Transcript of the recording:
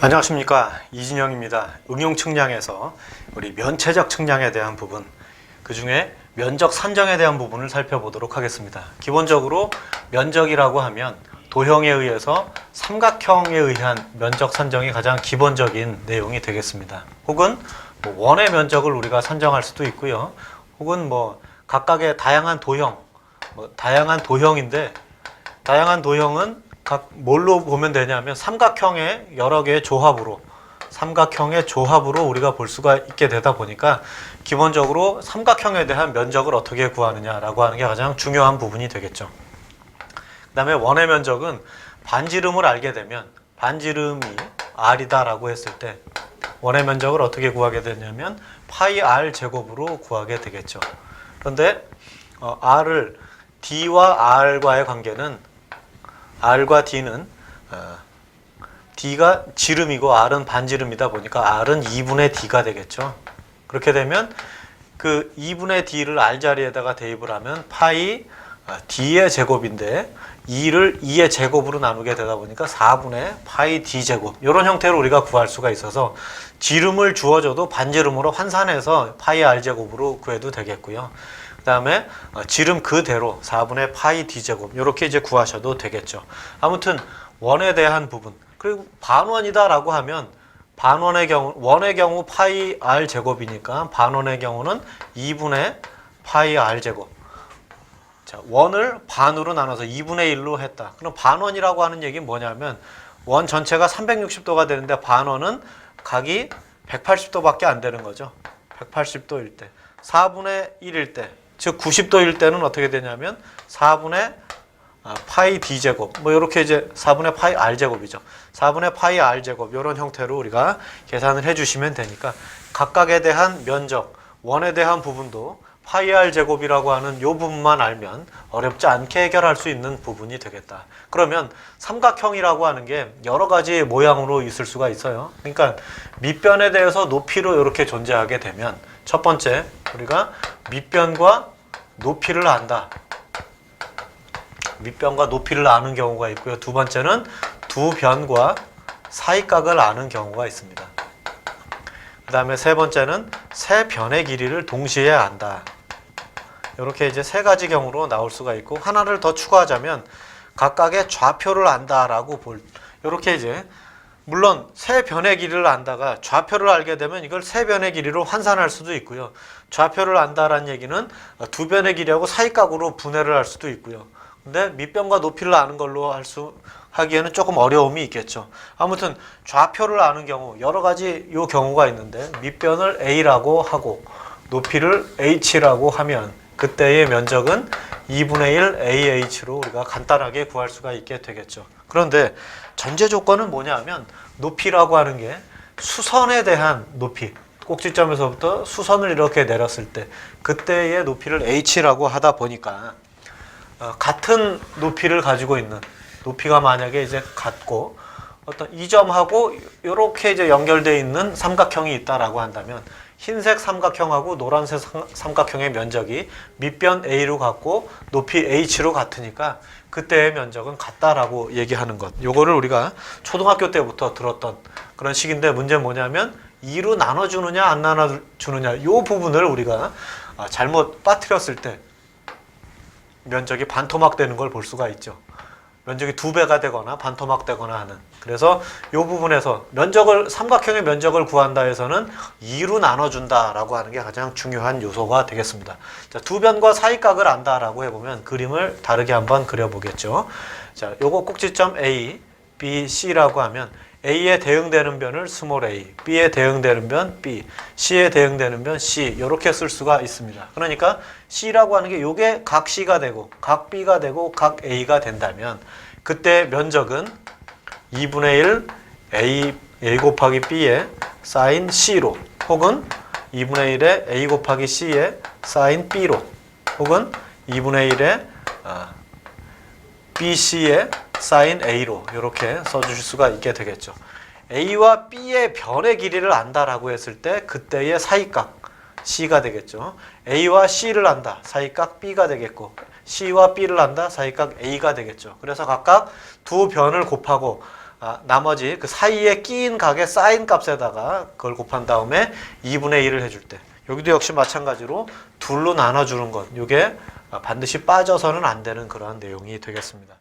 안녕하십니까, 이진영입니다. 응용 측량에서 우리 면체적 측량에 대한 부분, 그 중에 면적 산정에 대한 부분을 살펴보도록 하겠습니다. 기본적으로 면적이라고 하면 도형에 의해서 삼각형에 의한 면적 산정이 가장 기본적인 내용이 되겠습니다. 혹은 원의 면적을 우리가 산정할 수도 있고요. 혹은 각각의 다양한 도형, 다양한 도형인데, 다양한 도형은 각 뭘로 보면 되냐면 삼각형의 여러 개의 조합으로, 삼각형의 조합으로 우리가 볼 수가 있게 되다 보니까 기본적으로 삼각형에 대한 면적을 어떻게 구하느냐라고 하는 게 가장 중요한 부분이 되겠죠. 그 다음에 원의 면적은 반지름을 알게 되면, 반지름이 r이다라고 했을 때 원의 면적을 어떻게 구하게 되냐면 파이 r 제곱으로 구하게 되겠죠. 그런데 r을 d와 r과의 관계는, r과 d는 d가 지름이고 r은 반지름이다 보니까 r은 2분의 d가 되겠죠. 그렇게 되면 그 2분의 d를 r 자리에다가 대입을 하면 파이 d의 제곱인데 2를 2의 제곱으로 나누게 되다 보니까 4분의 파이 d 제곱, 이런 형태로 우리가 구할 수가 있어서 지름을 주어줘도 반지름으로 환산해서 파이 r 제곱으로 구해도 되겠고요. 그 다음에 지름 그대로 4분의 파이 d제곱, 이렇게 이제 구하셔도 되겠죠. 아무튼 원에 대한 부분, 그리고 반원이다 라고 하면 반원의 경우, 원의 경우 파이 r 제곱이니까 반원의 경우는 2분의 파이 r 제곱. 자, 원을 반으로 나눠서 2분의 1로 했다. 그럼 반원이라고 하는 얘기는 뭐냐면 원 전체가 360도가 되는데 반원은 각이 180도밖에 안 되는 거죠. 180도일 때, 4분의 1일 때, 즉 90도일 때는 어떻게 되냐면 4분의 파이 d제곱, 이렇게 이제 4분의 파이 r제곱이죠. 4분의 파이 r제곱, 이런 형태로 우리가 계산을 해주시면 되니까 각각에 대한 면적, 원에 대한 부분도 파이 r제곱이라고 하는 이 부분만 알면 어렵지 않게 해결할 수 있는 부분이 되겠다. 그러면 삼각형이라고 하는 게 여러 가지 모양으로 있을 수가 있어요. 그러니까 밑변에 대해서 높이로 이렇게 존재하게 되면, 첫 번째, 우리가 밑변과 높이를 안다. 밑변과 높이를 아는 경우가 있고요. 두 번째는 두 변과 사이각을 아는 경우가 있습니다. 그 다음에 세 번째는 세 변의 길이를 동시에 안다. 이렇게 이제 세 가지 경우로 나올 수가 있고, 하나를 더 추가하자면 각각의 좌표를 안다라고 이렇게 이제, 물론 세 변의 길이를 안다가 좌표를 알게 되면 이걸 세 변의 길이로 환산할 수도 있고요. 좌표를 안다라는 얘기는 두 변의 길이하고 사이각으로 분해를 할 수도 있고요. 근데 밑변과 높이를 아는 걸로 하기에는 조금 어려움이 있겠죠. 아무튼 좌표를 아는 경우 여러 가지 요 경우가 있는데, 밑변을 A라고 하고 높이를 H라고 하면 그때의 면적은 2분의 1 AH로 우리가 간단하게 구할 수가 있게 되겠죠. 그런데 전제 조건은 뭐냐 하면, 높이라고 하는 게 수선에 대한 높이, 꼭지점에서부터 수선을 이렇게 내렸을 때 그때의 높이를 H라고 하다 보니까 같은 높이를 가지고 있는, 높이가 만약에 이제 같고 어떤 이 점하고 이렇게 이제 연결되어 있는 삼각형이 있다라고 한다면, 흰색 삼각형하고 노란색 삼각형의 면적이 밑변 A로 같고 높이 H로 같으니까 그때의 면적은 같다라고 얘기하는 것. 요거를 우리가 초등학교 때부터 들었던 그런 식인데, 문제는 뭐냐면 2로 나눠주느냐 안 나눠주느냐, 요 부분을 우리가 잘못 빠뜨렸을 때 면적이 반토막 되는 걸 볼 수가 있죠. 면적이 2배가 되거나 반토막 되거나 하는. 그래서 이 부분에서 삼각형의 면적을 구한다 해서는 2로 나눠준다라고 하는 게 가장 중요한 요소가 되겠습니다. 자, 두 변과 사이각을 안다라고 해보면 그림을 다르게 한번 그려보겠죠. 자, 요거 꼭지점 A, B, C라고 하면 A에 대응되는 변을 스몰 a, B에 대응되는 변 B, C에 대응되는 변 C, 이렇게 쓸 수가 있습니다. 그러니까 C라고 하는 게 요게 각 C가 되고 각 B가 되고 각 A가 된다면 그때 면적은 2분의 1 A 곱하기 B의 사인 C로, 혹은 2분의 1의 A 곱하기 C의 사인 B로, 혹은 2분의 1의 BC의 사인 A로 이렇게 써주실 수가 있게 되겠죠. A와 B의 변의 길이를 안다라고 했을 때 그때의 사이각 C가 되겠죠. A와 C를 안다, 사이각 B가 되겠고, C와 B를 안다, 사이각 A가 되겠죠. 그래서 각각 두 변을 곱하고 나머지 그 사이에 끼인 각의 사인 값에다가 그걸 곱한 다음에 2분의 1을 해줄 때 여기도 역시 마찬가지로 둘로 나눠주는 것 이게 반드시 빠져서는 안 되는 그러한 내용이 되겠습니다.